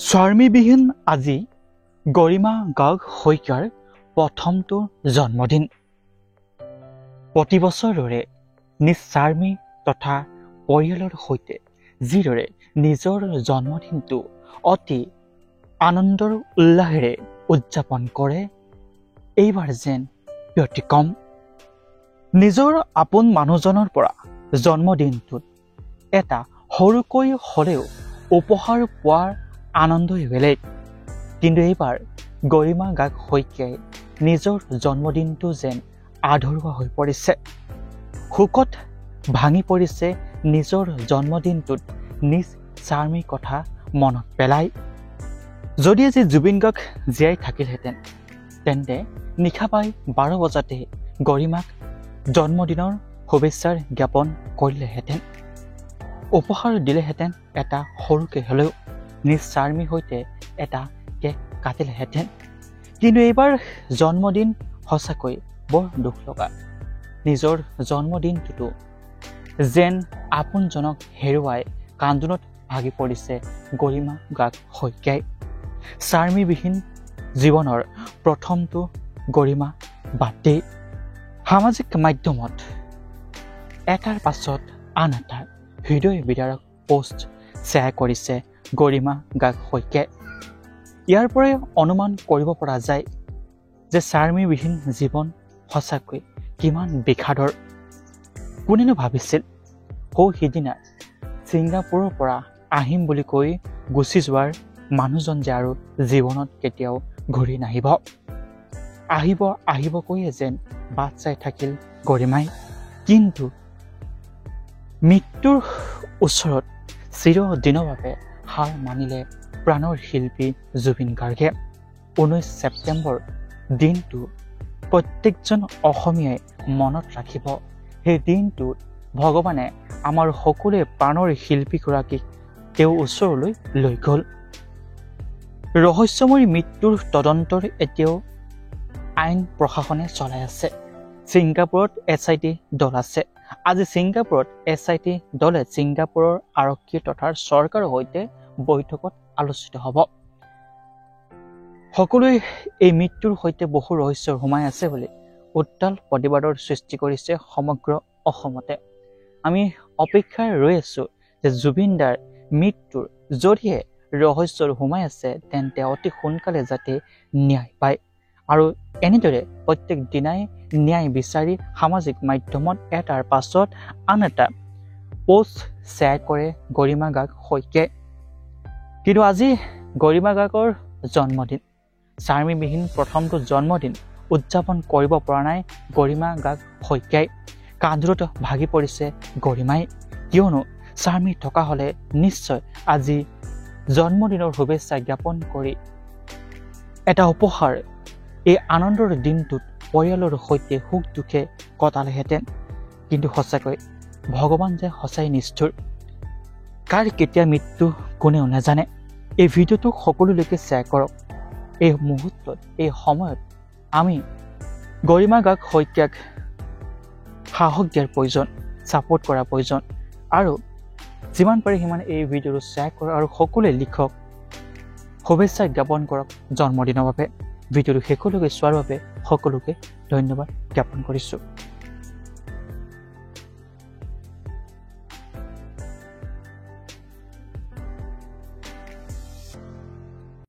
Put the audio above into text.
স্বামীবিহীন আজি গৰিমা গাৰ্গ শইকীয়াৰ প্ৰথমটো জন্মদিন। প্ৰতি বছৰৰে নিজ স্বামী তথা পৰিয়ালৰ সৈতে যিদৰে নিজৰ জন্মদিনটো অতি আনন্দৰ উল্লাহেৰে উদযাপন কৰে, এইবাৰ যেন ব্যতিক্ৰম। নিজৰ আপোন মানুহজনৰ পৰা জন্মদিনটোত এটা সৰুকৈ হ'লেও উপহাৰ পোৱাৰ আনন্দই বেলেগ। কিন্তু এইবাৰ গৰিমা গাৰ্গ শইকীয়াই নিজৰ জন্মদিনটো যেন আধৰুৱা হৈ পৰিছে। শোকত ভাঙি পৰিছে নিজৰ জন্মদিনটোত নিজ স্বামীৰ কথা মনত পেলাই। যদি আজি জুবিন গাৰ্গ জীয়াই থাকিলহেঁতেন, তেন্তে নিশা প্ৰায় 12 বজাতে গৰিমাক জন্মদিনৰ শুভেচ্ছাৰ জ্ঞাপন কৰিলেহেঁতেন, উপহাৰ দিলেহেঁতেন, এটা সৰুকৈ হ'লেও নিজ স্বামীৰ সৈতে এটা কেক কাটিলেহেঁতেন। কিন্তু এইবাৰ জন্মদিন সঁচাকৈ বৰ দুখ লগা। নিজৰ জন্মদিনটোতো যেন আপোনজনক হেৰুৱাই কান্দোনত ভাগি পৰিছে গৰিমা গাৰ্গ শইকীয়াই। স্বামীবিহীন জীৱনৰ প্ৰথমটো গৰিমা বাৰ্থডে। সামাজিক মাধ্যমত এটাৰ পাছত আন এটা হৃদয় বিদাৰক পোষ্ট শ্বেয়াৰ কৰিছে গৰিমা গাৰ্গ শইকীয়াই। ইয়াৰ পৰাই অনুমান কৰিব পৰা যায় যে স্বামীবিহীন জীৱন সঁচাকৈ কিমান বিষাদৰ। কোনেনো ভাবিছিল সিদিনা ছিংগাপুৰৰ পৰা আহিম বুলি কৈ গুচি যোৱাৰ মানুহজন যে আৰু জীৱনত কেতিয়াও ঘূৰি নাহিব। আহিব কৈয়ে যেন বাট চাই থাকিল গৰিমাই। কিন্তু মৃত্যুৰ ওচৰত চিৰদিনৰ বাবে হাৰ মানিলে প্ৰাণৰ শিল্পী জুবিন গাৰ্গে। 19 ছেপ্টেম্বৰ দিনটো প্ৰত্যেকজন অসমীয়াই মনত ৰাখিব। সেই দিনটোত ভগৱানে আমাৰ সকলোৱে প্ৰাণৰ শিল্পীগৰাকীক তেওঁৰ ওচৰলৈ লৈ গ'ল। ৰহস্যময়ী মৃত্যুৰ তদন্তৰ এতিয়াও আইন প্ৰশাসনে চলাই আছে। ছিংগাপুৰত SIT দল আছে। আজি ছিংগাপুৰত SIT দলে ছিংগাপুৰৰ আৰক্ষী তথা চৰকাৰৰ সৈতে বৈঠকত আলোচিত হ'ব। সকলোৱে এই মৃত্যুৰ সৈতে বহু ৰহস্য সোমাই আছে বুলি উত্তাল প্ৰতিবাদৰ সৃষ্টি কৰিছে সমগ্ৰ অসমতে। আমি অপেক্ষাৰে ৰৈ আছো যে জুবিন দাৰ মৃত্যুৰ যদিহে ৰহস্য সোমাই আছে, তেন্তে অতি সোনকালে যাতে ন্যায় পায়। আৰু এনেদৰে প্ৰত্যেক দিনাই ন্যায় বিচাৰি সামাজিক মাধ্যমত এটাৰ পাছত আন এটা পোষ্ট শ্বেয়াৰ কৰে গৰিমা গাৰ্গ শইকীয়াই। কিন্তু আজি গৰিমা গাৰ্গৰ জন্মদিন, স্বামীবিহীন প্ৰথমটো জন্মদিন উদযাপন কৰিব পৰা নাই গৰিমা গাৰ্গ শইকীয়াই। কান্দোনত ভাগি পৰিছে গৰিমাই। কিয়নো স্বামী থকা হ'লে নিশ্চয় আজি জন্মদিনৰ শুভেচ্ছা জ্ঞাপন কৰি এটা উপহাৰ এই আনন্দৰ দিনটোত পৰিয়ালৰ সৈতে সুখ দুখে কটালেহেঁতেন। কিন্তু সঁচাকৈ ভগৱান যে সঁচাই নিষ্ঠুৰ। কাৰ কেতিয়া মৃত্যু কোনেও নাজানে। এই ভিডিঅ'টো সকলোলৈকে শ্বেয়াৰ কৰক। এই মুহূৰ্তত, এই সময়ত আমি গৰিমা গাৰ্গ শইকীয়াক সাহস দিয়াৰ প্ৰয়োজন, ছাপোৰ্ট কৰাৰ প্ৰয়োজন। আৰু যিমান পাৰে সিমান এই ভিডিঅ'টো শ্বেয়াৰ কৰক আৰু সকলোৱে লিখক, শুভেচ্ছা জ্ঞাপন কৰক জন্মদিনৰ বাবে। ভিডিঅ'টো শেষলৈকে চোৱাৰ বাবে সকলোকে ধন্যবাদ জ্ঞাপন কৰিছোঁ।